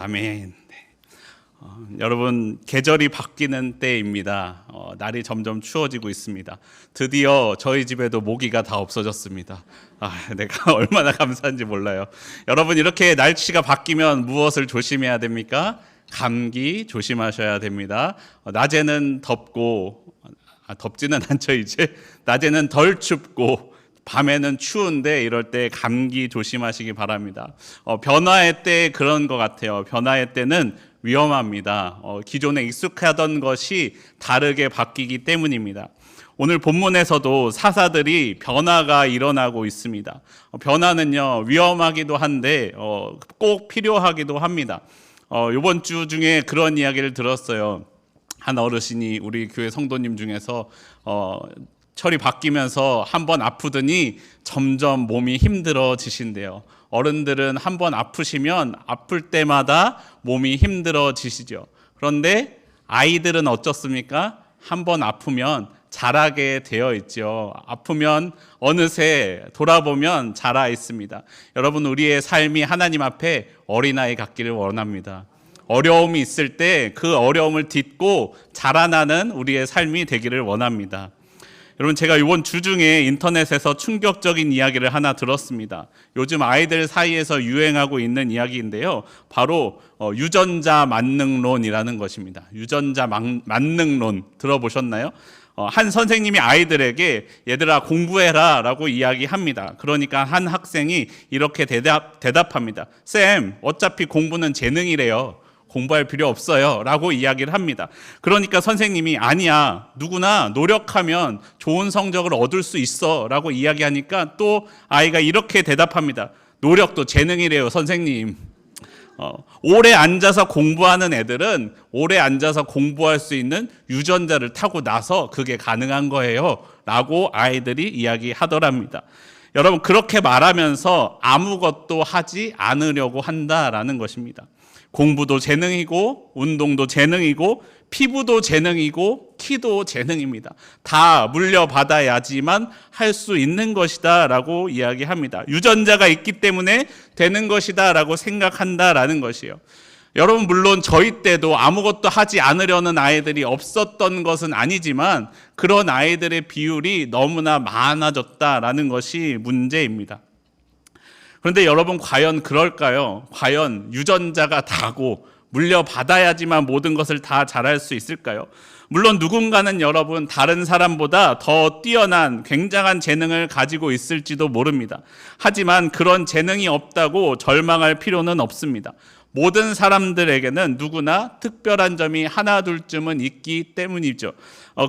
아멘. 여러분, 계절이 바뀌는 때입니다. 날이 점점 추워지고 있습니다. 드디어 저희 집에도 모기가 다 없어졌습니다. 내가 얼마나 감사한지 몰라요. 여러분, 이렇게 날씨가 바뀌면 무엇을 조심해야 됩니까? 감기 조심하셔야 됩니다. 낮에는 덥고, 덥지는 않죠 이제. 낮에는 덜 춥고 밤에는 추운데 이럴 때 감기 조심하시기 바랍니다. 변화의 때 그런 것 같아요. 변화의 때는 위험합니다. 기존에 익숙하던 것이 다르게 바뀌기 때문입니다. 오늘 본문에서도 사사들이 변화가 일어나고 있습니다. 변화는요, 위험하기도 한데 꼭 필요하기도 합니다. 이번 주 중에 그런 이야기를 들었어요. 한 어르신이 우리 교회 성도님 중에서 철이 바뀌면서 한번 아프더니 점점 몸이 힘들어지신대요. 어른들은 한번 아프시면 아플 때마다 몸이 힘들어지시죠. 그런데 아이들은 어쩌습니까? 한번 아프면 자라게 되어 있죠. 아프면 어느새 돌아보면 자라 있습니다. 여러분, 우리의 삶이 하나님 앞에 어린아이 같기를 원합니다. 어려움이 있을 때 그 어려움을 딛고 자라나는 우리의 삶이 되기를 원합니다. 여러분, 제가 이번 주 중에 인터넷에서 충격적인 이야기를 하나 들었습니다. 요즘 아이들 사이에서 유행하고 있는 이야기인데요. 바로 유전자 만능론이라는 것입니다. 유전자 만능론 들어보셨나요? 한 선생님이 아이들에게 얘들아 공부해라 라고 이야기합니다. 그러니까 한 학생이 이렇게 대답합니다. 쌤, 어차피 공부는 재능이래요. 공부할 필요 없어요 라고 이야기를 합니다. 그러니까 선생님이 아니야, 누구나 노력하면 좋은 성적을 얻을 수 있어 라고 이야기하니까 또 아이가 이렇게 대답합니다. 노력도 재능이래요 선생님. 오래 앉아서 공부하는 애들은 오래 앉아서 공부할 수 있는 유전자를 타고 나서 그게 가능한 거예요 라고 아이들이 이야기하더랍니다. 여러분, 그렇게 말하면서 아무것도 하지 않으려고 한다라는 것입니다. 공부도 재능이고 운동도 재능이고 피부도 재능이고 키도 재능입니다. 다 물려받아야지만 할 수 있는 것이다 라고 이야기합니다. 유전자가 있기 때문에 되는 것이다 라고 생각한다라는 것이에요. 여러분, 물론 저희 때도 아무것도 하지 않으려는 아이들이 없었던 것은 아니지만 그런 아이들의 비율이 너무나 많아졌다라는 것이 문제입니다. 그런데 여러분, 과연 그럴까요? 과연 유전자가 다고 물려받아야지만 모든 것을 다 잘할 수 있을까요? 물론 누군가는 여러분 다른 사람보다 더 뛰어난 굉장한 재능을 가지고 있을지도 모릅니다. 하지만 그런 재능이 없다고 절망할 필요는 없습니다. 모든 사람들에게는 누구나 특별한 점이 하나 둘쯤은 있기 때문이죠.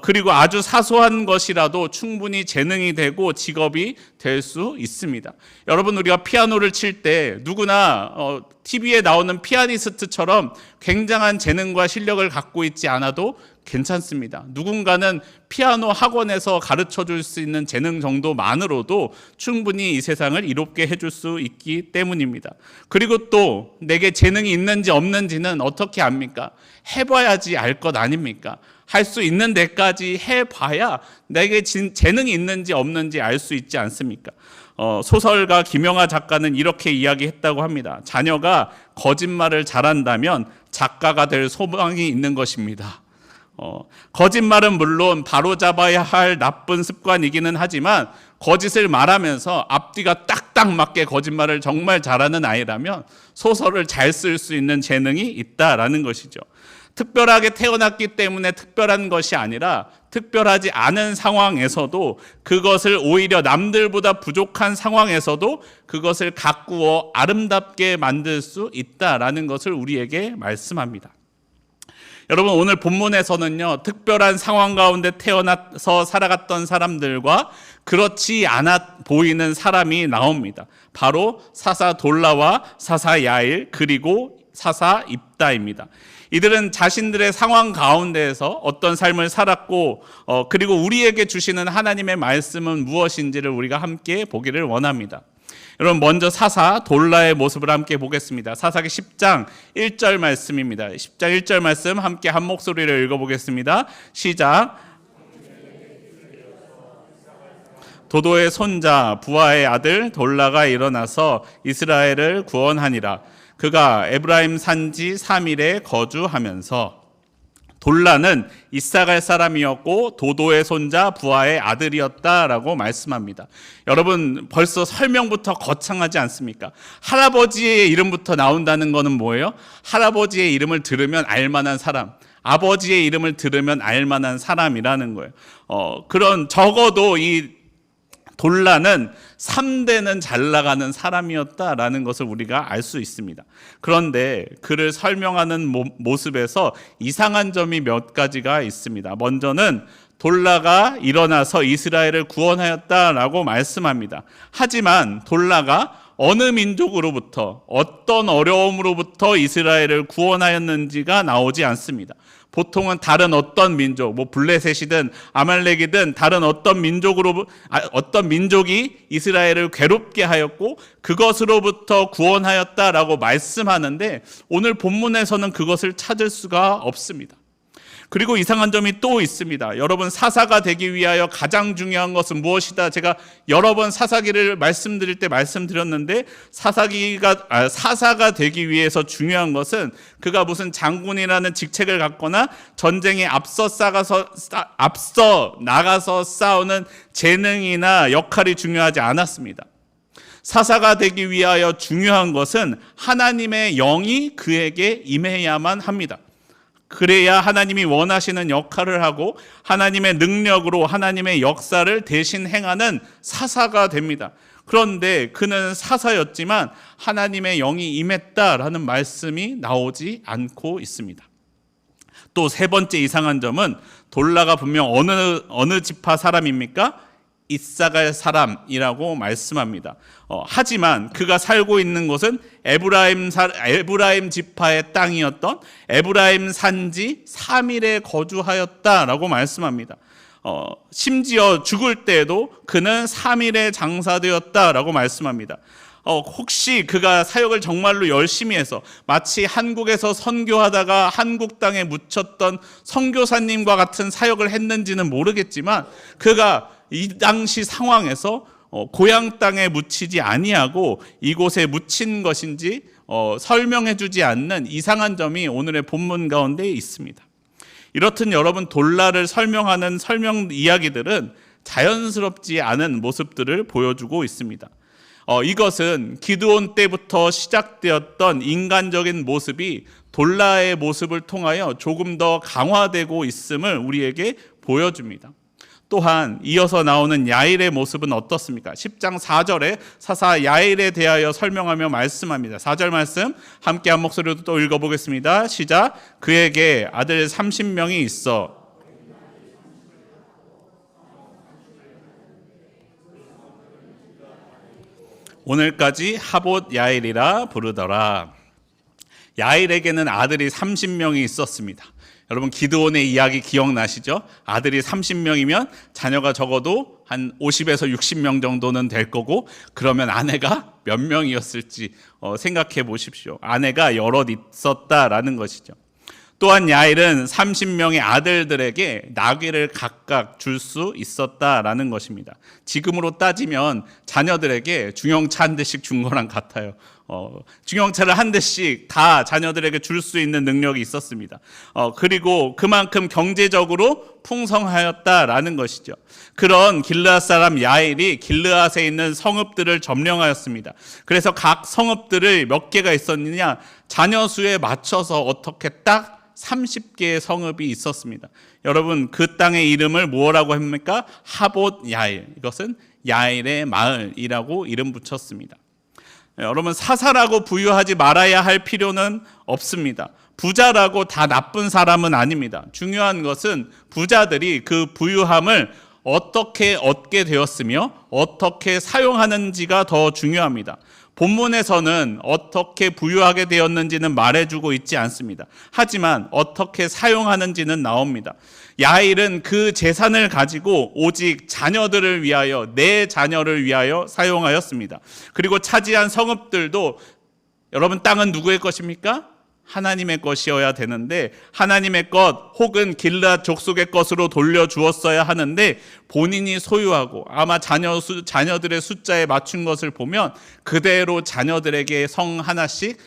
그리고 아주 사소한 것이라도 충분히 재능이 되고 직업이 될 수 있습니다. 여러분, 우리가 피아노를 칠 때 누구나 TV에 나오는 피아니스트처럼 굉장한 재능과 실력을 갖고 있지 않아도 괜찮습니다. 누군가는 피아노 학원에서 가르쳐 줄 수 있는 재능 정도만으로도 충분히 이 세상을 이롭게 해줄 수 있기 때문입니다. 그리고 또 내게 재능이 있는지 없는지는 어떻게 압니까? 해봐야지 알 것 아닙니까? 할 수 있는 데까지 해봐야 내게 재능이 있는지 없는지 알 수 있지 않습니까? 소설가 김영하 작가는 이렇게 이야기했다고 합니다. 자녀가 거짓말을 잘한다면 작가가 될 소망이 있는 것입니다. 거짓말은 물론 바로잡아야 할 나쁜 습관이기는 하지만 거짓을 말하면서 앞뒤가 딱딱 맞게 거짓말을 정말 잘하는 아이라면 소설을 잘 쓸 수 있는 재능이 있다라는 것이죠. 특별하게 태어났기 때문에 특별한 것이 아니라 특별하지 않은 상황에서도 그것을 오히려 남들보다 부족한 상황에서도 그것을 가꾸어 아름답게 만들 수 있다라는 것을 우리에게 말씀합니다. 여러분, 오늘 본문에서는요, 특별한 상황 가운데 태어나서 살아갔던 사람들과 그렇지 않아 보이는 사람이 나옵니다. 바로 사사 돌라와 사사 야일 그리고 사사 입다입니다. 이들은 자신들의 상황 가운데에서 어떤 삶을 살았고 그리고 우리에게 주시는 하나님의 말씀은 무엇인지를 우리가 함께 보기를 원합니다. 여러분, 먼저 사사 돌라의 모습을 함께 보겠습니다. 사사기 10장 1절 말씀입니다. 10장 1절 말씀 함께 한 목소리를 읽어보겠습니다. 시작. 도도의 손자 부하의 아들 돌라가 일어나서 이스라엘을 구원하니라. 그가 에브라임 산지 3일에 거주하면서 돌라는 이사갈 사람이었고 도도의 손자 부하의 아들이었다라고 말씀합니다. 여러분 벌써 설명부터 거창하지 않습니까? 할아버지의 이름부터 나온다는 것은 뭐예요? 할아버지의 이름을 들으면 알만한 사람, 아버지의 이름을 들으면 알만한 사람이라는 거예요. 그런 적어도 이 돌라는 3대는 잘 나가는 사람이었다라는 것을 우리가 알 수 있습니다. 그런데 그를 설명하는 모습에서 이상한 점이 몇 가지가 있습니다. 먼저는 돌라가 일어나서 이스라엘을 구원하였다라고 말씀합니다. 하지만 돌라가 어느 민족으로부터 어떤 어려움으로부터 이스라엘을 구원하였는지가 나오지 않습니다. 보통은 다른 어떤 민족, 블레셋이든 아말렉이든 다른 어떤 민족이 이스라엘을 괴롭게 하였고 그것으로부터 구원하였다라고 말씀하는데 오늘 본문에서는 그것을 찾을 수가 없습니다. 그리고 이상한 점이 또 있습니다. 여러분, 사사가 되기 위하여 가장 중요한 것은 무엇이다? 제가 여러 번 사사기를 말씀드릴 때 말씀드렸는데 사사가 되기 위해서 중요한 것은 그가 무슨 장군이라는 직책을 갖거나 전쟁에 앞서 나가서 싸우는 재능이나 역할이 중요하지 않았습니다. 사사가 되기 위하여 중요한 것은 하나님의 영이 그에게 임해야만 합니다. 그래야 하나님이 원하시는 역할을 하고 하나님의 능력으로 하나님의 역사를 대신 행하는 사사가 됩니다. 그런데 그는 사사였지만 하나님의 영이 임했다라는 말씀이 나오지 않고 있습니다. 또 세 번째 이상한 점은 돌라가 분명 어느 지파 사람입니까? 이사갈 사람이라고 말씀합니다. 하지만 그가 살고 있는 곳은 에브라임 지파의 땅이었던 에브라임 산지 3일에 거주하였다라고 말씀합니다. 심지어 죽을 때에도 그는 3일에 장사되었다라고 말씀합니다. 혹시 그가 사역을 정말로 열심히 해서 마치 한국에서 선교하다가 한국 땅에 묻혔던 선교사님과 같은 사역을 했는지는 모르겠지만 그가 이 당시 상황에서 고향 땅에 묻히지 아니하고 이곳에 묻힌 것인지 설명해 주지 않는 이상한 점이 오늘의 본문 가운데 있습니다. 이렇듯 여러분, 돌라를 설명하는 설명 이야기들은 자연스럽지 않은 모습들을 보여주고 있습니다. 이것은 기드온 때부터 시작되었던 인간적인 모습이 돌라의 모습을 통하여 조금 더 강화되고 있음을 우리에게 보여줍니다. 또한 이어서 나오는 야일의 모습은 어떻습니까? 10장 4절에 사사 야일에 대하여 설명하며 말씀합니다. 4절 말씀 함께 한 목소리로 또 읽어보겠습니다. 시작. 그에게 아들 30명이 있어 오늘까지 하봇 야일이라 부르더라. 야일에게는 아들이 30명이 있었습니다. 여러분, 기드온의 이야기 기억나시죠? 아들이 30명이면 자녀가 적어도 한 50에서 60명 정도는 될 거고, 그러면 아내가 몇 명이었을지 생각해 보십시오. 아내가 여럿 있었다라는 것이죠. 또한 야일은 30명의 아들들에게 나귀를 각각 줄 수 있었다라는 것입니다. 지금으로 따지면 자녀들에게 중형차 한 대씩 준 거랑 같아요. 중형차를 한 대씩 다 자녀들에게 줄 수 있는 능력이 있었습니다. 그리고 그만큼 경제적으로 풍성하였다라는 것이죠. 그런 길르앗 사람 야일이 길르앗에 있는 성읍들을 점령하였습니다. 그래서 각 성읍들을 몇 개가 있었느냐, 자녀 수에 맞춰서 어떻게 딱 30개의 성읍이 있었습니다. 여러분, 그 땅의 이름을 뭐라고 합니까? 하봇 야일. 이것은 야일의 마을이라고 이름 붙였습니다. 여러분, 사사라고 부유하지 말아야 할 필요는 없습니다. 부자라고 다 나쁜 사람은 아닙니다. 중요한 것은 부자들이 그 부유함을 어떻게 얻게 되었으며 어떻게 사용하는지가 더 중요합니다. 본문에서는 어떻게 부유하게 되었는지는 말해주고 있지 않습니다. 하지만 어떻게 사용하는지는 나옵니다. 야일은 그 재산을 가지고 오직 자녀들을 위하여, 내 자녀를 위하여 사용하였습니다. 그리고 차지한 성읍들도, 여러분, 땅은 누구의 것입니까? 하나님의 것이어야 되는데 하나님의 것 혹은 길르앗 족속의 것으로 돌려주었어야 하는데 본인이 소유하고 아마 자녀들의 숫자에 맞춘 것을 보면 그대로 자녀들에게 성 하나씩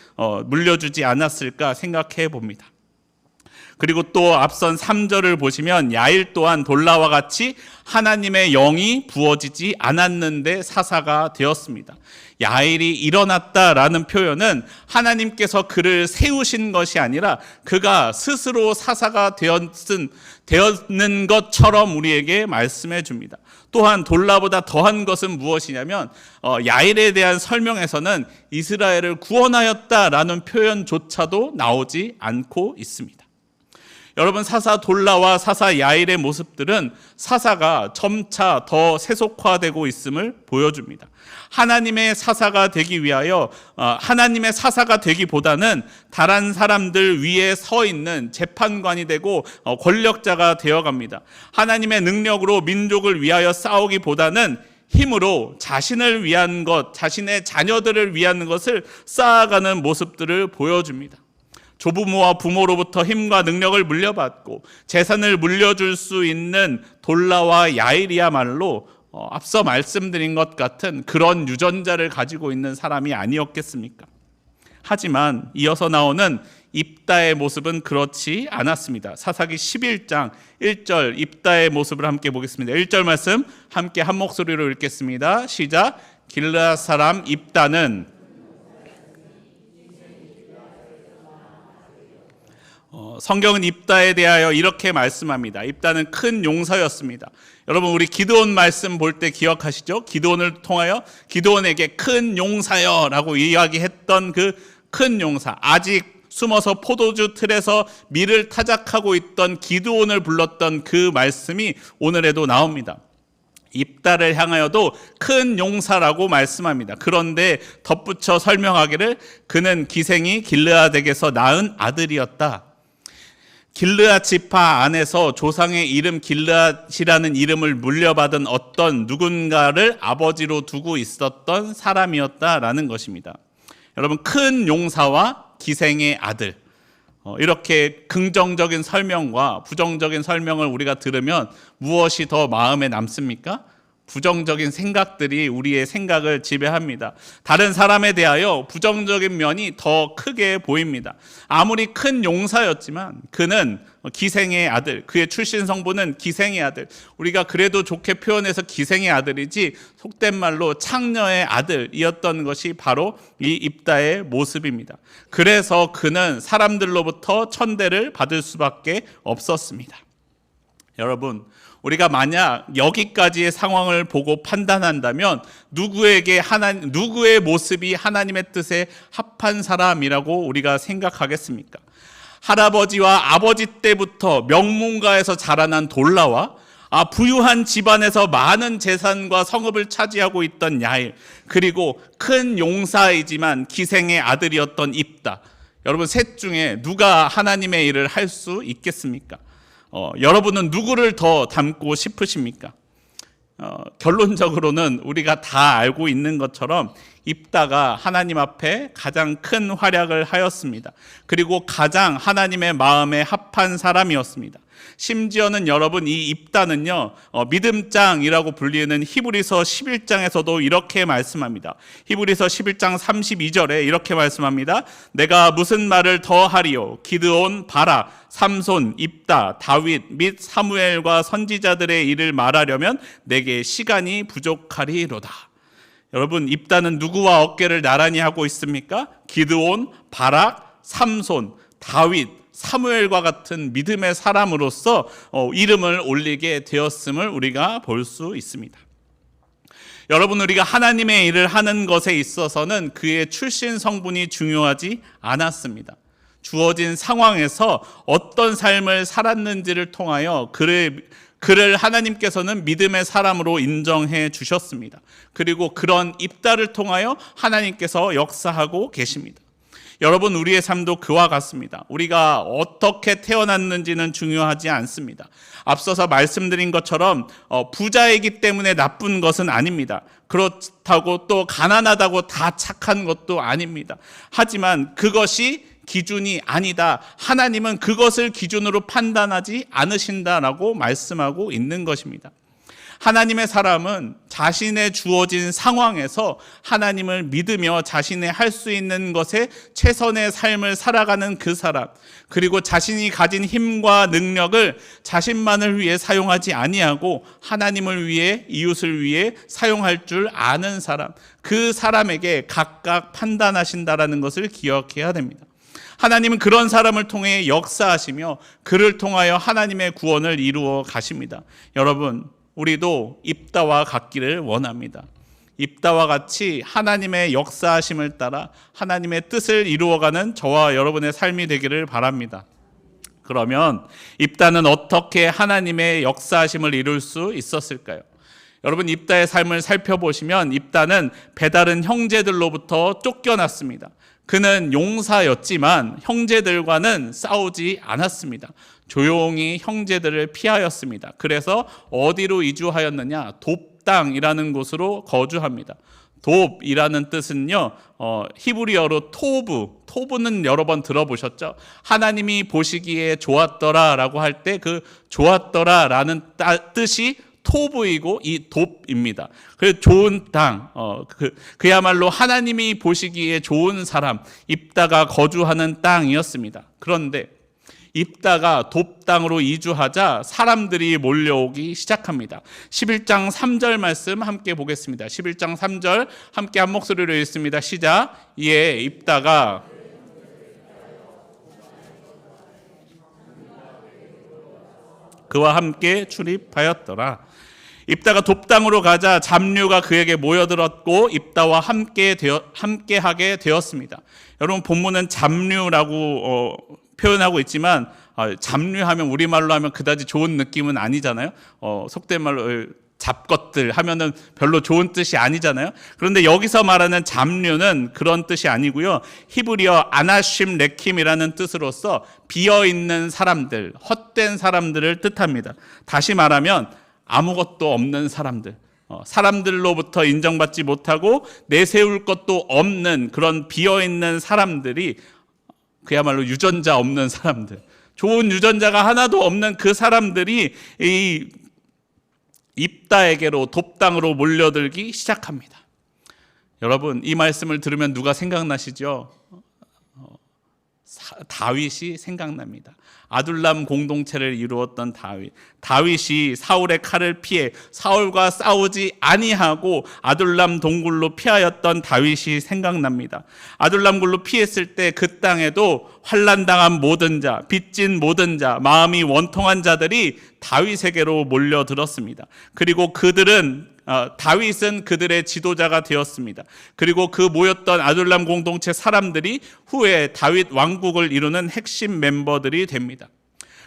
물려주지 않았을까 생각해 봅니다. 그리고 또 앞선 3절을 보시면 야일 또한 돌라와 같이 하나님의 영이 부어지지 않았는데 사사가 되었습니다. 야일이 일어났다라는 표현은 하나님께서 그를 세우신 것이 아니라 그가 스스로 사사가 되었는 것처럼 우리에게 말씀해 줍니다. 또한 돌라보다 더한 것은 무엇이냐면 야일에 대한 설명에서는 이스라엘을 구원하였다라는 표현조차도 나오지 않고 있습니다. 여러분, 사사 돌라와 사사 야일의 모습들은 사사가 점차 더 세속화되고 있음을 보여줍니다. 하나님의 사사가 되기 위하여 하나님의 사사가 되기보다는 다른 사람들 위에 서 있는 재판관이 되고 권력자가 되어갑니다. 하나님의 능력으로 민족을 위하여 싸우기보다는 힘으로 자신을 위한 것, 자신의 자녀들을 위한 것을 쌓아가는 모습들을 보여줍니다. 조부모와 부모로부터 힘과 능력을 물려받고 재산을 물려줄 수 있는 돌라와 야일이야말로 앞서 말씀드린 것 같은 그런 유전자를 가지고 있는 사람이 아니었겠습니까? 하지만 이어서 나오는 입다의 모습은 그렇지 않았습니다. 사사기 11장 1절 입다의 모습을 함께 보겠습니다. 1절 말씀 함께 한 목소리로 읽겠습니다. 시작. 길르앗 사람 입다는 성경은 입다에 대하여 이렇게 말씀합니다. 입다는 큰 용사였습니다. 여러분, 우리 기드온 말씀 볼 때 기억하시죠? 기드온을 통하여 기드온에게 큰 용사여라고 이야기했던 그 큰 용사, 아직 숨어서 포도주 틀에서 밀을 타작하고 있던 기드온을 불렀던 그 말씀이 오늘에도 나옵니다. 입다를 향하여도 큰 용사라고 말씀합니다. 그런데 덧붙여 설명하기를 그는 기생이 길르앗에게서 낳은 아들이었다. 길르앗 지파 안에서 조상의 이름 길르앗이라는 이름을 물려받은 어떤 누군가를 아버지로 두고 있었던 사람이었다라는 것입니다. 여러분, 큰 용사와 기생의 아들, 이렇게 긍정적인 설명과 부정적인 설명을 우리가 들으면 무엇이 더 마음에 남습니까? 부정적인 생각들이 우리의 생각을 지배합니다. 다른 사람에 대하여 부정적인 면이 더 크게 보입니다. 아무리 큰 용사였지만 그는 기생의 아들, 그의 출신 성분은 기생의 아들, 우리가 그래도 좋게 표현해서 기생의 아들이지 속된 말로 창녀의 아들이었던 것이 바로 이 입다의 모습입니다. 그래서 그는 사람들로부터 천대를 받을 수밖에 없었습니다. 여러분, 우리가 만약 여기까지의 상황을 보고 판단한다면 누구의 모습이 하나님의 뜻에 합한 사람이라고 우리가 생각하겠습니까? 할아버지와 아버지 때부터 명문가에서 자라난 돌라와 부유한 집안에서 많은 재산과 성읍을 차지하고 있던 야일, 그리고 큰 용사이지만 기생의 아들이었던 입다. 여러분, 셋 중에 누가 하나님의 일을 할 수 있겠습니까? 여러분은 누구를 더 닮고 싶으십니까? 결론적으로는 우리가 다 알고 있는 것처럼 입다가 하나님 앞에 가장 큰 활약을 하였습니다. 그리고 가장 하나님의 마음에 합한 사람이었습니다. 심지어는 여러분, 이 입다는요, 믿음장이라고 불리는 히브리서 11장에서도 이렇게 말씀합니다. 히브리서 11장 32절에 이렇게 말씀합니다. 내가 무슨 말을 더 하리요? 기드온, 바락, 삼손, 입다, 다윗 및 사무엘과 선지자들의 일을 말하려면 내게 시간이 부족하리로다. 여러분, 입다는 누구와 어깨를 나란히 하고 있습니까? 기드온, 바락, 삼손, 다윗, 사무엘과 같은 믿음의 사람으로서 이름을 올리게 되었음을 우리가 볼 수 있습니다. 여러분, 우리가 하나님의 일을 하는 것에 있어서는 그의 출신 성분이 중요하지 않았습니다. 주어진 상황에서 어떤 삶을 살았는지를 통하여 그를 하나님께서는 믿음의 사람으로 인정해 주셨습니다. 그리고 그런 입다를 통하여 하나님께서 역사하고 계십니다. 여러분, 우리의 삶도 그와 같습니다. 우리가 어떻게 태어났는지는 중요하지 않습니다. 앞서서 말씀드린 것처럼 부자이기 때문에 나쁜 것은 아닙니다. 그렇다고 또 가난하다고 다 착한 것도 아닙니다. 하지만 그것이 기준이 아니다. 하나님은 그것을 기준으로 판단하지 않으신다라고 말씀하고 있는 것입니다. 하나님의 사람은 자신의 주어진 상황에서 하나님을 믿으며 자신의 할 수 있는 것에 최선의 삶을 살아가는 그 사람, 그리고 자신이 가진 힘과 능력을 자신만을 위해 사용하지 아니하고 하나님을 위해, 이웃을 위해 사용할 줄 아는 사람, 그 사람에게 각각 판단하신다라는 것을 기억해야 됩니다. 하나님은 그런 사람을 통해 역사하시며 그를 통하여 하나님의 구원을 이루어 가십니다. 여러분, 우리도 입다와 같기를 원합니다. 입다와 같이 하나님의 역사하심을 따라 하나님의 뜻을 이루어가는 저와 여러분의 삶이 되기를 바랍니다. 그러면 입다는 어떻게 하나님의 역사하심을 이룰 수 있었을까요? 여러분, 입다의 삶을 살펴보시면 입다는 배다른 형제들로부터 쫓겨났습니다. 그는 용사였지만 형제들과는 싸우지 않았습니다. 조용히 형제들을 피하였습니다. 그래서 어디로 이주하였느냐? 돕땅이라는 곳으로 거주합니다. 돕이라는 뜻은요, 히브리어로 토부는 여러 번 들어보셨죠? 하나님이 보시기에 좋았더라라고 할 때 그 좋았더라라는 뜻이 토부이고 이 돕입니다. 그래서 좋은 땅, 그야말로 하나님이 보시기에 좋은 사람, 입다가 거주하는 땅이었습니다. 그런데 입다가 돕 땅으로 이주하자 사람들이 몰려오기 시작합니다. 11장 3절 말씀 함께 보겠습니다. 11장 3절 함께 한 목소리로 읽습니다. 시작. 이에 입다가 그와 함께 출입하였더라. 입다가 돕 땅으로 가자 잡류가 그에게 모여들었고 입다와 함께하게 되었습니다. 여러분, 본문은 잡류라고 표현하고 있지만 잡류하면 우리말로 하면 그다지 좋은 느낌은 아니잖아요. 속된 말로 잡것들 하면은 별로 좋은 뜻이 아니잖아요. 그런데 여기서 말하는 잡류는 그런 뜻이 아니고요. 히브리어 아나심 레킴이라는 뜻으로서 비어있는 사람들, 헛된 사람들을 뜻합니다. 다시 말하면 아무것도 없는 사람들, 사람들로부터 인정받지 못하고 내세울 것도 없는 그런 비어있는 사람들이 그야말로 유전자 없는 사람들, 좋은 유전자가 하나도 없는 그 사람들이 이 입다에게로 돕 땅으로 몰려들기 시작합니다. 여러분, 이 말씀을 들으면 누가 생각나시죠? 다윗이 생각납니다. 아둘람 공동체를 이루었던 다윗이 사울의 칼을 피해 사울과 싸우지 아니하고 아둘람 동굴로 피하였던 다윗이 생각납니다. 아둘람 굴로 피했을 때 그 땅에도 환난당한 모든 자, 빚진 모든 자, 마음이 원통한 자들이 다윗에게로 몰려들었습니다. 그리고 다윗은 그들의 지도자가 되었습니다. 그리고 그 모였던 아둘람 공동체 사람들이 후에 다윗 왕국을 이루는 핵심 멤버들이 됩니다.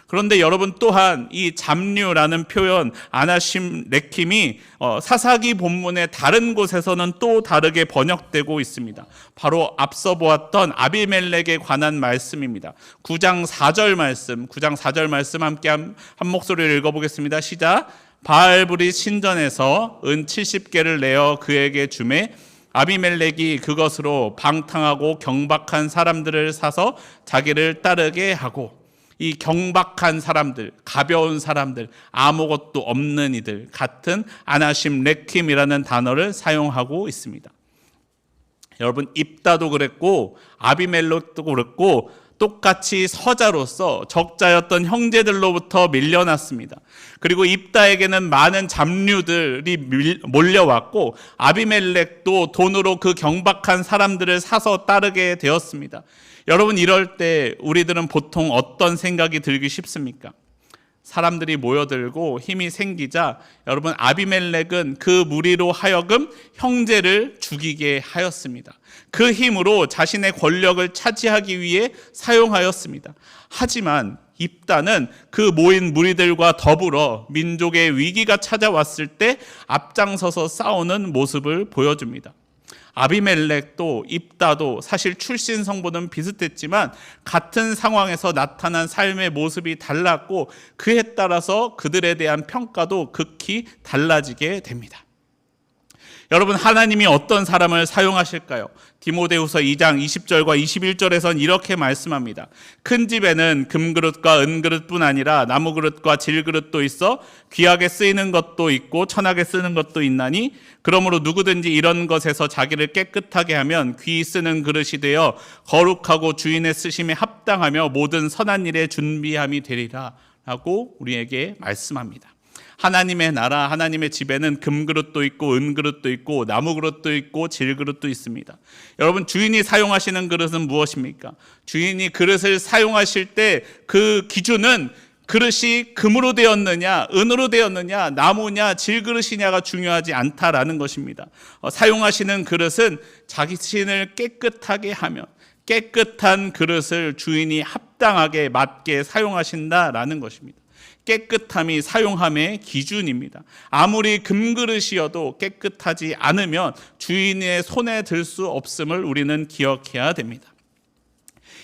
그런데 여러분, 또한 이 잡류라는 표현 아나심 레킴이 사사기 본문의 다른 곳에서는 또 다르게 번역되고 있습니다. 바로 앞서 보았던 아비멜렉에 관한 말씀입니다. 9장 4절 말씀 함께 한 목소리를 읽어보겠습니다. 시작. 바알브릿 신전에서 은 70개를 내어 그에게 주매 아비멜렉이 그것으로 방탕하고 경박한 사람들을 사서 자기를 따르게 하고, 이 경박한 사람들, 가벼운 사람들, 아무것도 없는 이들 같은 아나심 레킴이라는 단어를 사용하고 있습니다. 여러분, 입다도 그랬고 아비멜렉도 그랬고 똑같이 서자로서 적자였던 형제들로부터 밀려났습니다. 그리고 입다에게는 많은 잡류들이 몰려왔고 아비멜렉도 돈으로 그 경박한 사람들을 사서 따르게 되었습니다. 여러분, 이럴 때 우리들은 보통 어떤 생각이 들기 쉽습니까? 사람들이 모여들고 힘이 생기자 여러분, 아비멜렉은 그 무리로 하여금 형제를 죽이게 하였습니다. 그 힘으로 자신의 권력을 차지하기 위해 사용하였습니다. 하지만 입다는 그 모인 무리들과 더불어 민족의 위기가 찾아왔을 때 앞장서서 싸우는 모습을 보여줍니다. 아비멜렉도 입다도 사실 출신 성분은 비슷했지만 같은 상황에서 나타난 삶의 모습이 달랐고 그에 따라서 그들에 대한 평가도 극히 달라지게 됩니다. 여러분, 하나님이 어떤 사람을 사용하실까요? 디모데후서 2장 20절과 21절에선 이렇게 말씀합니다. 큰 집에는 금그릇과 은그릇뿐 아니라 나무그릇과 질그릇도 있어 귀하게 쓰이는 것도 있고 천하게 쓰는 것도 있나니 그러므로 누구든지 이런 것에서 자기를 깨끗하게 하면 귀히 쓰는 그릇이 되어 거룩하고 주인의 쓰심에 합당하며 모든 선한 일에 준비함이 되리라 라고 우리에게 말씀합니다. 하나님의 나라, 하나님의 집에는 금그릇도 있고 은그릇도 있고 나무그릇도 있고 질그릇도 있습니다. 여러분, 주인이 사용하시는 그릇은 무엇입니까? 주인이 그릇을 사용하실 때 그 기준은 그릇이 금으로 되었느냐, 은으로 되었느냐, 나무냐, 질그릇이냐가 중요하지 않다라는 것입니다. 사용하시는 그릇은 자신을 깨끗하게 하며 깨끗한 그릇을 주인이 합당하게 맞게 사용하신다라는 것입니다. 깨끗함이 사용함의 기준입니다. 아무리 금그릇이어도 깨끗하지 않으면 주인의 손에 들 수 없음을 우리는 기억해야 됩니다.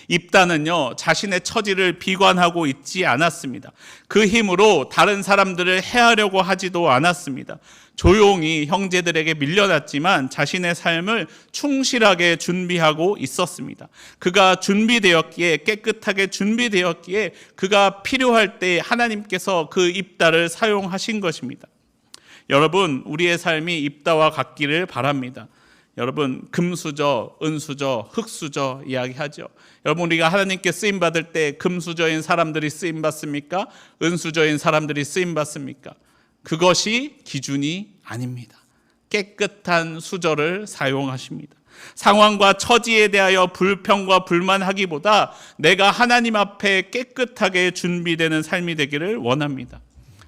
입다는요, 자신의 처지를 비관하고 있지 않았습니다. 그 힘으로 다른 사람들을 해하려고 하지도 않았습니다. 조용히 형제들에게 밀려났지만 자신의 삶을 충실하게 준비하고 있었습니다. 그가 준비되었기에, 깨끗하게 준비되었기에 그가 필요할 때 하나님께서 그 입다를 사용하신 것입니다. 여러분, 우리의 삶이 입다와 같기를 바랍니다. 여러분, 금수저, 은수저, 흙수저 이야기하죠. 여러분, 우리가 하나님께 쓰임받을 때 금수저인 사람들이 쓰임받습니까? 은수저인 사람들이 쓰임받습니까? 그것이 기준이 아닙니다. 깨끗한 수저를 사용하십니다. 상황과 처지에 대하여 불평과 불만하기보다 내가 하나님 앞에 깨끗하게 준비되는 삶이 되기를 원합니다.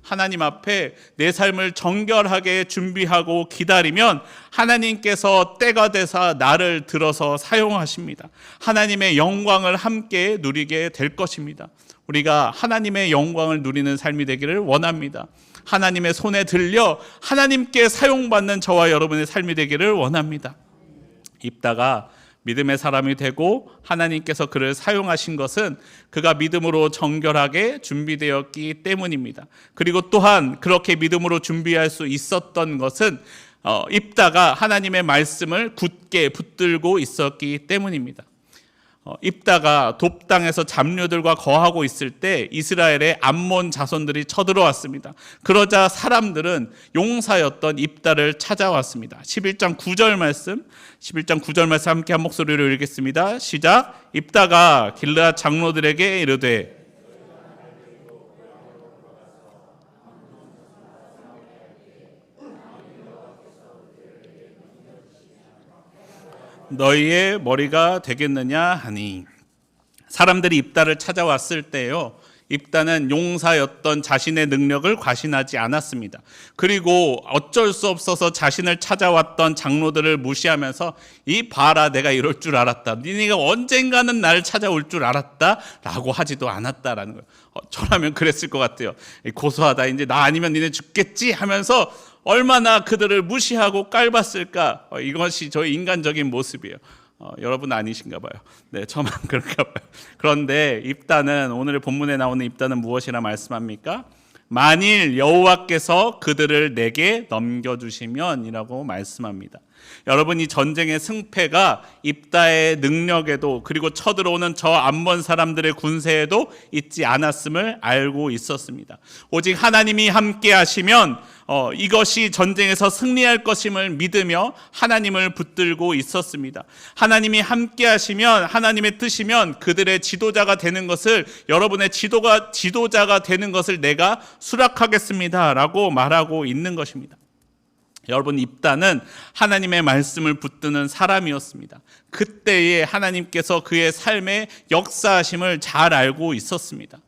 하나님 앞에 내 삶을 정결하게 준비하고 기다리면 하나님께서 때가 되사 나를 들어서 사용하십니다. 하나님의 영광을 함께 누리게 될 것입니다. 우리가 하나님의 영광을 누리는 삶이 되기를 원합니다. 하나님의 손에 들려 하나님께 사용받는 저와 여러분의 삶이 되기를 원합니다. 입다가 믿음의 사람이 되고 하나님께서 그를 사용하신 것은 그가 믿음으로 정결하게 준비되었기 때문입니다. 그리고 또한 그렇게 믿음으로 준비할 수 있었던 것은 입다가 하나님의 말씀을 굳게 붙들고 있었기 때문입니다. 입다가 돕 땅에서 잡류들과 거하고 있을 때 이스라엘의 암몬 자손들이 쳐들어왔습니다. 그러자 사람들은 용사였던 입다를 찾아왔습니다. 11장 9절 말씀 함께 한 목소리로 읽겠습니다. 시작. 입다가 길르앗 장로들에게 이르되 너희의 머리가 되겠느냐 하니, 사람들이 입다를 찾아왔을 때요, 입다는 용사였던 자신의 능력을 과신하지 않았습니다. 그리고 어쩔 수 없어서 자신을 찾아왔던 장로들을 무시하면서 이 봐라, 내가 이럴 줄 알았다, 니네가 언젠가는 나를 찾아올 줄 알았다 라고 하지도 않았다라는 거예요. 저라면 그랬을 것 같아요. 고소하다, 이제 나 아니면 니네 죽겠지 하면서 얼마나 그들을 무시하고 깔봤을까. 이것이 저의 인간적인 모습이에요. 여러분 아니신가 봐요. 네, 저만 그런가 봐요. 그런데 입다는, 오늘 본문에 나오는 입다는 무엇이라 말씀합니까? 만일 여호와께서 그들을 내게 넘겨주시면 이라고 말씀합니다. 여러분, 이 전쟁의 승패가 입다의 능력에도 그리고 쳐들어오는 저 암몬 사람들의 군세에도 있지 않았음을 알고 있었습니다. 오직 하나님이 함께 하시면 이것이 전쟁에서 승리할 것임을 믿으며 하나님을 붙들고 있었습니다. 하나님이 함께 하시면, 하나님의 뜻이면 그들의 지도자가 되는 것을, 여러분의 지도자가 되는 것을 내가 수락하겠습니다 라고 말하고 있는 것입니다. 여러분, 입다는 하나님의 말씀을 붙드는 사람이었습니다. 그때에 하나님께서 그의 삶의 역사하심을 잘 알고 있었습니다.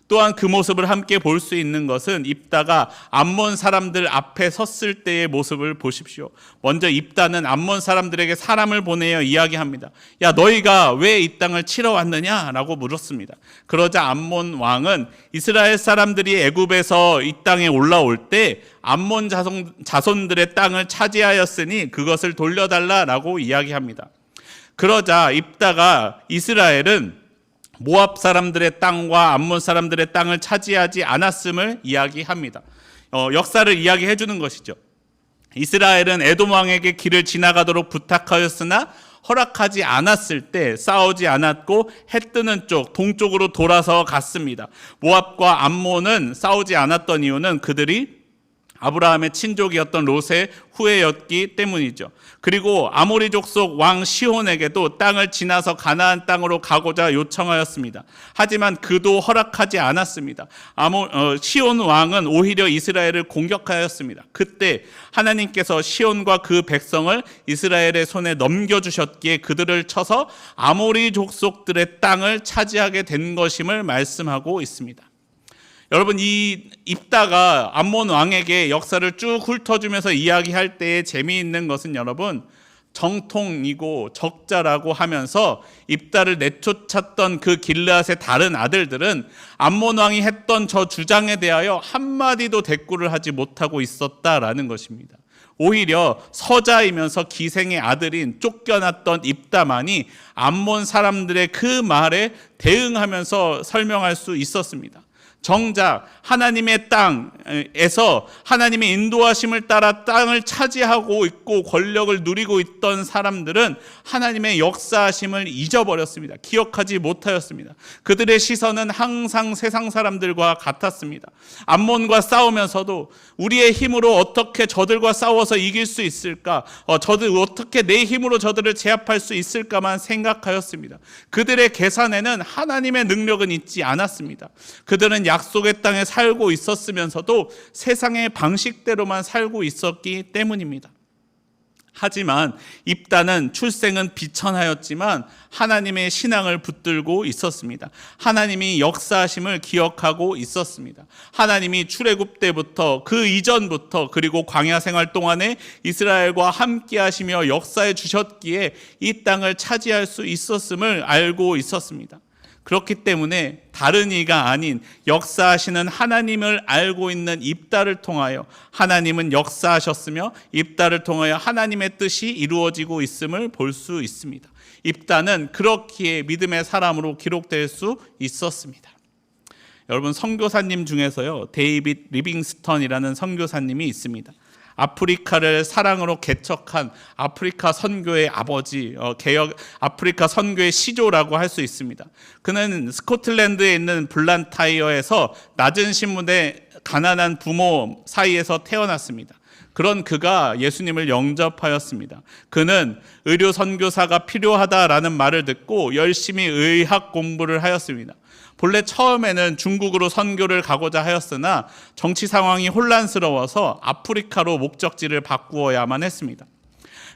또한 그 모습을 함께 볼 수 있는 것은 입다가 암몬 사람들 앞에 섰을 때의 모습을 보십시오. 먼저 입다는 암몬 사람들에게 사람을 보내어 이야기합니다. 야, 너희가 왜 이 땅을 치러 왔느냐? 라고 물었습니다. 그러자 암몬 왕은 이스라엘 사람들이 애굽에서 이 땅에 올라올 때 암몬 자손들의 땅을 차지하였으니 그것을 돌려달라라고 이야기합니다. 그러자 입다가 이스라엘은 모압 사람들의 땅과 암몬 사람들의 땅을 차지하지 않았음을 이야기합니다. 역사를 이야기해 주는 것이죠. 이스라엘은 에돔 왕에게 길을 지나가도록 부탁하였으나 허락하지 않았을 때 싸우지 않았고 해 뜨는 쪽 동쪽으로 돌아서 갔습니다. 모압과 암몬은 싸우지 않았던 이유는 그들이 아브라함의 친족이었던 롯의 후예였기 때문이죠. 그리고 아모리 족속 왕 시혼에게도 땅을 지나서 가나안 땅으로 가고자 요청하였습니다. 하지만 그도 허락하지 않았습니다. 시혼 왕은 오히려 이스라엘을 공격하였습니다. 그때 하나님께서 시혼과 그 백성을 이스라엘의 손에 넘겨주셨기에 그들을 쳐서 아모리 족속들의 땅을 차지하게 된 것임을 말씀하고 있습니다. 여러분, 이 입다가 암몬 왕에게 역사를 쭉 훑어주면서 이야기할 때에 재미있는 것은 여러분, 정통이고 적자라고 하면서 입다를 내쫓았던 그 길르앗의 다른 아들들은 암몬 왕이 했던 저 주장에 대하여 한마디도 대꾸를 하지 못하고 있었다라는 것입니다. 오히려 서자이면서 기생의 아들인 쫓겨났던 입다만이 암몬 사람들의 그 말에 대응하면서 설명할 수 있었습니다. 정작 하나님의 땅에서 하나님의 인도하심을 따라 땅을 차지하고 있고 권력을 누리고 있던 사람들은 하나님의 역사하심을 잊어버렸습니다. 기억하지 못하였습니다. 그들의 시선은 항상 세상 사람들과 같았습니다. 암몬과 싸우면서도 우리의 힘으로 어떻게 저들과 싸워서 이길 수 있을까? 어떻게 내 힘으로 저들을 제압할 수 있을까만 생각하였습니다. 그들의 계산에는 하나님의 능력은 있지 않았습니다. 그들은 약속의 땅에 살고 있었으면서도 세상의 방식대로만 살고 있었기 때문입니다. 하지만 입다는 출생은 비천하였지만 하나님의 신앙을 붙들고 있었습니다. 하나님이 역사하심을 기억하고 있었습니다. 하나님이 출애굽 때부터 그 이전부터 그리고 광야 생활 동안에 이스라엘과 함께 하시며 역사해 주셨기에 이 땅을 차지할 수 있었음을 알고 있었습니다. 그렇기 때문에 다른 이가 아닌 역사하시는 하나님을 알고 있는 입다를 통하여 하나님은 역사하셨으며 입다를 통하여 하나님의 뜻이 이루어지고 있음을 볼 수 있습니다. 입다는 그렇기에 믿음의 사람으로 기록될 수 있었습니다. 여러분, 선교사님 중에서요, 데이빗 리빙스턴이라는 선교사님이 있습니다. 아프리카를 사랑으로 개척한 아프리카 선교의 아버지, 아프리카 선교의 시조라고 할 수 있습니다. 그는 스코틀랜드에 있는 블란타이어에서 낮은 신분의 가난한 부모 사이에서 태어났습니다. 그런 그가 예수님을 영접하였습니다. 그는 의료 선교사가 필요하다라는 말을 듣고 열심히 의학 공부를 하였습니다. 본래 처음에는 중국으로 선교를 가고자 하였으나 정치 상황이 혼란스러워서 아프리카로 목적지를 바꾸어야만 했습니다.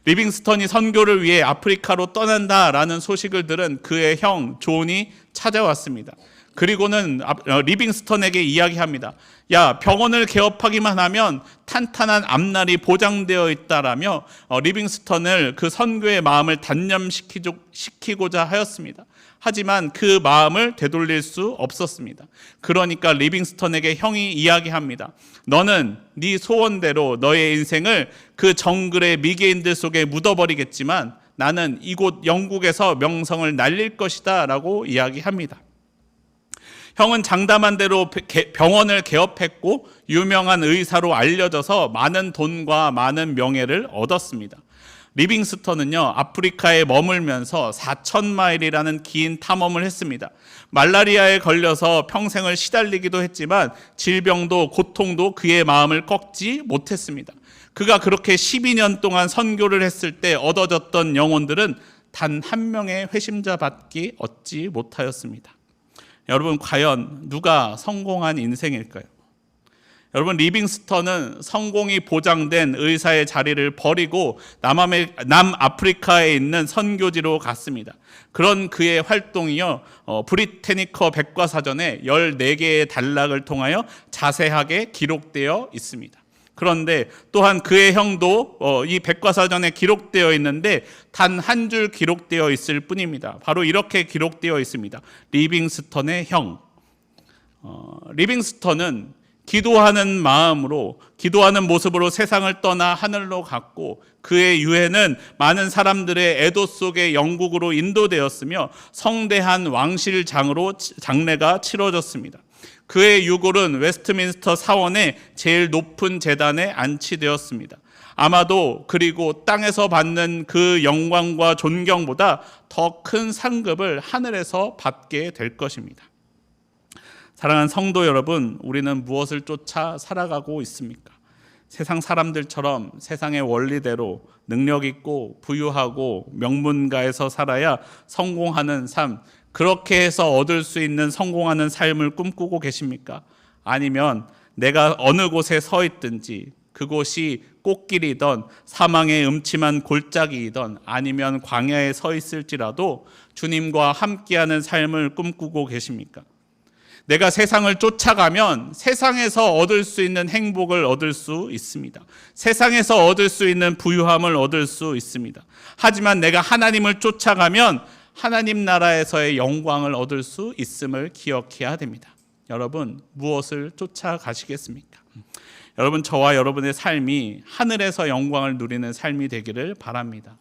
리빙스턴이 선교를 위해 아프리카로 떠난다라는 소식을 들은 그의 형 존이 찾아왔습니다. 그리고는 리빙스턴에게 이야기합니다. 야, 병원을 개업하기만 하면 탄탄한 앞날이 보장되어 있다라며 리빙스턴을 그 선교의 마음을 단념시키고자 하였습니다. 하지만 그 마음을 되돌릴 수 없었습니다. 그러니까 리빙스턴에게 형이 이야기합니다. 너는 네 소원대로 너의 인생을 그 정글의 미개인들 속에 묻어버리겠지만 나는 이곳 영국에서 명성을 날릴 것이다 라고 이야기합니다. 형은 장담한 대로 병원을 개업했고 유명한 의사로 알려져서 많은 돈과 많은 명예를 얻었습니다. 리빙스턴은요, 아프리카에 머물면서 4,000마일이라는 긴 탐험을 했습니다. 말라리아에 걸려서 평생을 시달리기도 했지만 질병도 고통도 그의 마음을 꺾지 못했습니다. 그가 그렇게 12년 동안 선교를 했을 때 얻어졌던 영혼들은 단 한 명의 회심자밖에 얻지 못하였습니다. 여러분, 과연 누가 성공한 인생일까요? 여러분, 리빙스턴은 성공이 보장된 의사의 자리를 버리고 남아프리카에 있는 선교지로 갔습니다. 그런 그의 활동이요, 브리테니커 백과사전에 14개의 단락을 통하여 자세하게 기록되어 있습니다. 그런데 또한 그의 형도 이 백과사전에 기록되어 있는데 단 한 줄 기록되어 있을 뿐입니다. 바로 이렇게 기록되어 있습니다. 리빙스턴의 형. 리빙스턴은 기도하는 마음으로, 기도하는 모습으로 세상을 떠나 하늘로 갔고 그의 유해는 많은 사람들의 애도 속에 영국으로 인도되었으며 성대한 왕실장으로 장례가 치러졌습니다. 그의 유골은 웨스트민스터 사원의 제일 높은 제단에 안치되었습니다. 아마도 그리고 땅에서 받는 그 영광과 존경보다 더 큰 상급을 하늘에서 받게 될 것입니다. 사랑하는 성도 여러분, 우리는 무엇을 쫓아 살아가고 있습니까? 세상 사람들처럼 세상의 원리대로 능력 있고 부유하고 명문가에서 살아야 성공하는 삶, 그렇게 해서 얻을 수 있는 성공하는 삶을 꿈꾸고 계십니까? 아니면 내가 어느 곳에 서 있든지 그곳이 꽃길이든 사망의 음침한 골짜기이든 아니면 광야에 서 있을지라도 주님과 함께하는 삶을 꿈꾸고 계십니까? 내가 세상을 쫓아가면 세상에서 얻을 수 있는 행복을 얻을 수 있습니다. 세상에서 얻을 수 있는 부유함을 얻을 수 있습니다. 하지만 내가 하나님을 쫓아가면 하나님 나라에서의 영광을 얻을 수 있음을 기억해야 됩니다. 여러분, 무엇을 쫓아가시겠습니까? 여러분, 저와 여러분의 삶이 하늘에서 영광을 누리는 삶이 되기를 바랍니다.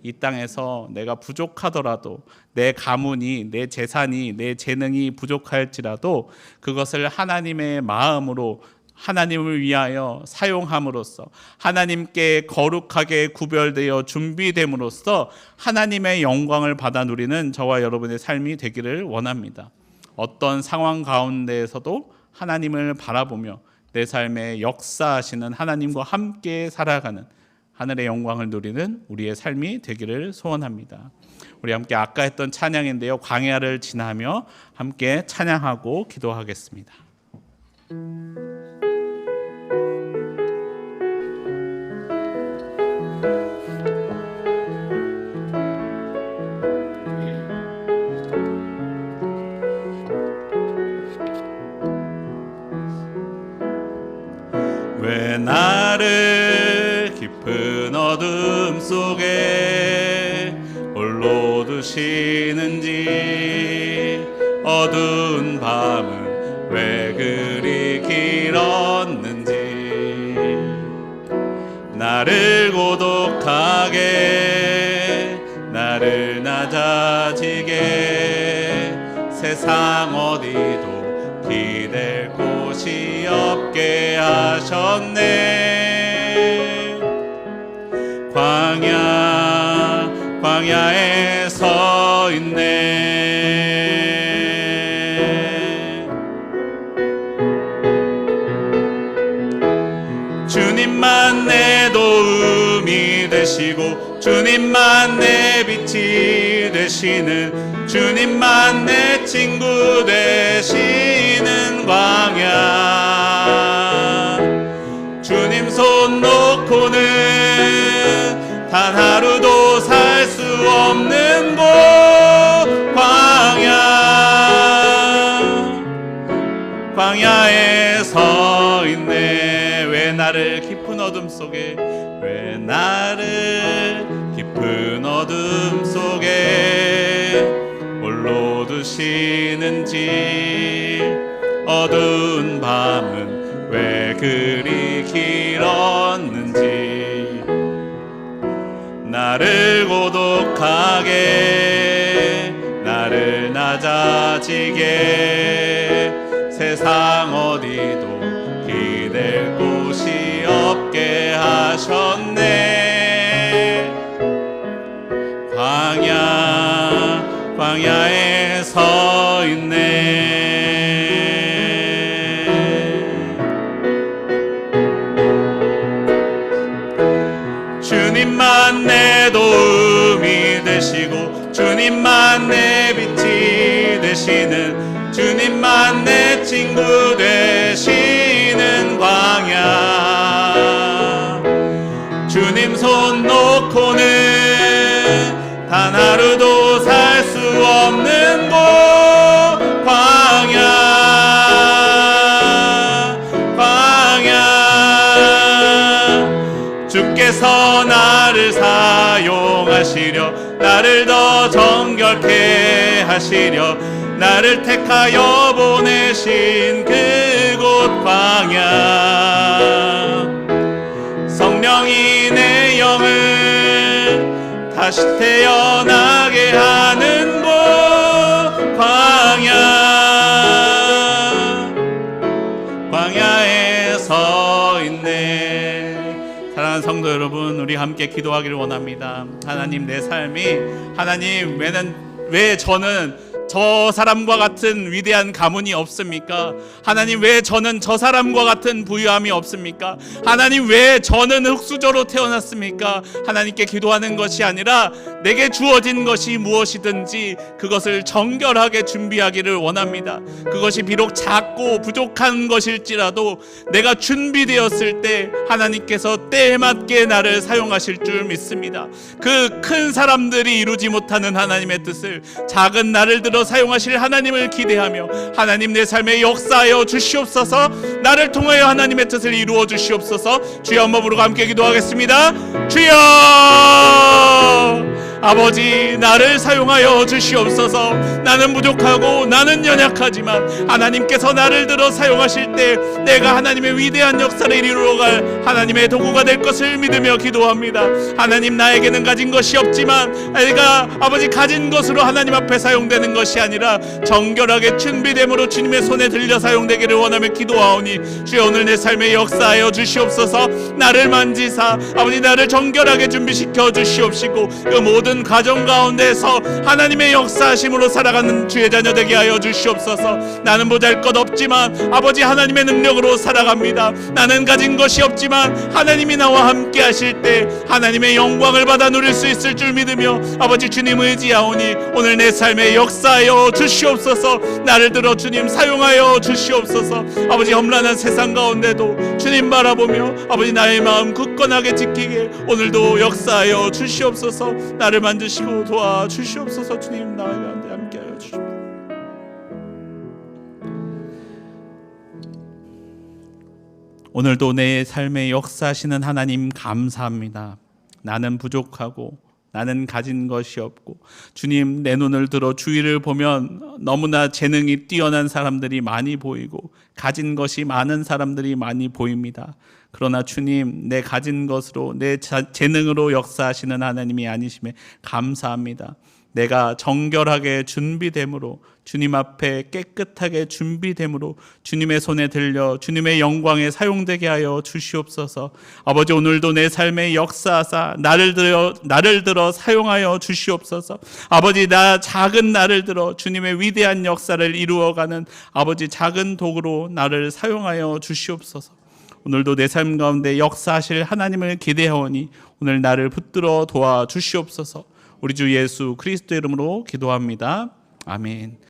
이 땅에서 내가 부족하더라도 내 가문이, 내 재산이, 내 재능이 부족할지라도 그것을 하나님의 마음으로 하나님을 위하여 사용함으로써 하나님께 거룩하게 구별되어 준비됨으로써 하나님의 영광을 받아 누리는 저와 여러분의 삶이 되기를 원합니다. 어떤 상황 가운데에서도 하나님을 바라보며 내 삶에 역사하시는 하나님과 함께 살아가는 하늘의 영광을 누리는 우리의 삶이 되기를 소원합니다. 우리 함께 아까 했던 찬양인데요, 광야를 지나며 함께 찬양하고 기도하겠습니다. 왜 나를 깊은 어둠 속에 홀로 두시는지, 어두운 밤은 왜 그리 길었는지, 나를 고독하게, 나를 낮아지게, 세상 어디도 기댈 곳이 없게 하셨네. 광야에 서 있네. 주님만 내 도움이 되시고, 주님만 내 빛이 되시는, 주님만 내 친구 되시는 광야. 주님 손 놓고는 단 하루도 살 수 없는 곳, 광야에 서 있네. 왜 나를 깊은 어둠 속에, 왜 나를 깊은 어둠 속에 홀로 두시는지, 어두운 밤은 왜 그리 길었는지, 나를 고독하게, 나를 낮아지게, 세상 어디도 기댈 곳이 없게 하셨네. 광야에 서 있네. 주님만 내 도움이 되시고, 주님만 내 빛이 되시는, 주님만 내 친구 되시는 광야. 주님 손 놓고는 단 하루도 살 수 없는 곳, 광야. 주께서 나를 사용하시려, 나를 더 정결케 하시려, 나를 택하여 보내신 그곳 광야. 성령이 내 영을 다시 태어나게 하는 곳, 광야에 서 있네. 사랑하는 성도 성도 여러분, 우리 함께 기도하기를 원합니다. 하나님, 내 삶이 하나님 왜 저는 저 사람과 같은 위대한 가문이 없습니까? 하나님, 왜 저는 저 사람과 같은 부유함이 없습니까? 하나님, 왜 저는 흙수저로 태어났습니까? 하나님께 기도하는 것이 아니라 내게 주어진 것이 무엇이든지 그것을 정결하게 준비하기를 원합니다. 그것이 비록 작고 부족한 것일지라도 내가 준비되었을 때 하나님께서 때에 맞게 나를 사용하실 줄 믿습니다. 그 큰 사람들이 이루지 못하는 하나님의 뜻을 작은 나를 들어 사용하실 하나님을 기대하며, 하나님, 내 삶에 역사하여 주시옵소서. 나를 통하여 하나님의 뜻을 이루어 주시옵소서. 주여, 한번 부르고 함께 기도하겠습니다. 주여, 아버지, 나를 사용하여 주시옵소서. 나는 부족하고 나는 연약하지만 하나님께서 나를 들어 사용하실 때 내가 하나님의 위대한 역사를 이루어갈 하나님의 도구가 될 것을 믿으며 기도합니다. 하나님, 나에게는 가진 것이 없지만 내가 아버지 가진 것으로 하나님 앞에 사용되는 것이 아니라 정결하게 준비됨으로 주님의 손에 들려 사용되기를 원하며 기도하오니, 주여, 오늘 내 삶에 역사하여 주시옵소서. 나를 만지사 아버지 나를 정결하게 준비시켜 주시옵시고, 그 모든 가정 가운데서 하나님의 역사하심으로 살아가는 주의 자녀 되게 하여 주시옵소서. 나는 보잘것 없지만 아버지 하나님의 능력으로 살아갑니다. 나는 가진 것이 없지만 하나님이 나와 함께 하실 때 하나님의 영광을 받아 누릴 수 있을 줄 믿으며 아버지 주님 의지하오니, 오늘 내 삶에 역사하여 주시옵소서. 나를 들어 주님 사용하여 주시옵소서. 아버지, 험난한 세상 가운데도 주님 바라보며 아버지 나의 마음 굳건하게 지키게 오늘도 역사하여 주시옵소서. 나를 만드시고 도와주시옵소서. 주님, 나와 함께하여 주십시오. 오늘도 내 삶에 역사하시는 하나님 감사합니다. 나는 부족하고 나는 가진 것이 없고, 주님, 내 눈을 들어 주위를 보면 너무나 재능이 뛰어난 사람들이 많이 보이고 가진 것이 많은 사람들이 많이 보입니다. 그러나 주님, 내 가진 것으로 내 재능으로 역사하시는 하나님이 아니심에 감사합니다. 내가 정결하게 준비됨으로, 주님 앞에 깨끗하게 준비됨으로 주님의 손에 들려 주님의 영광에 사용되게 하여 주시옵소서. 아버지, 오늘도 내 삶의 역사하사 나를 들어 사용하여 주시옵소서. 아버지, 나 작은 나를 들어 주님의 위대한 역사를 이루어가는 아버지 작은 도구로 나를 사용하여 주시옵소서. 오늘도 내 삶 가운데 역사하실 하나님을 기대하오니 오늘 나를 붙들어 도와주시옵소서. 우리 주 예수 그리스도 이름으로 기도합니다. 아멘.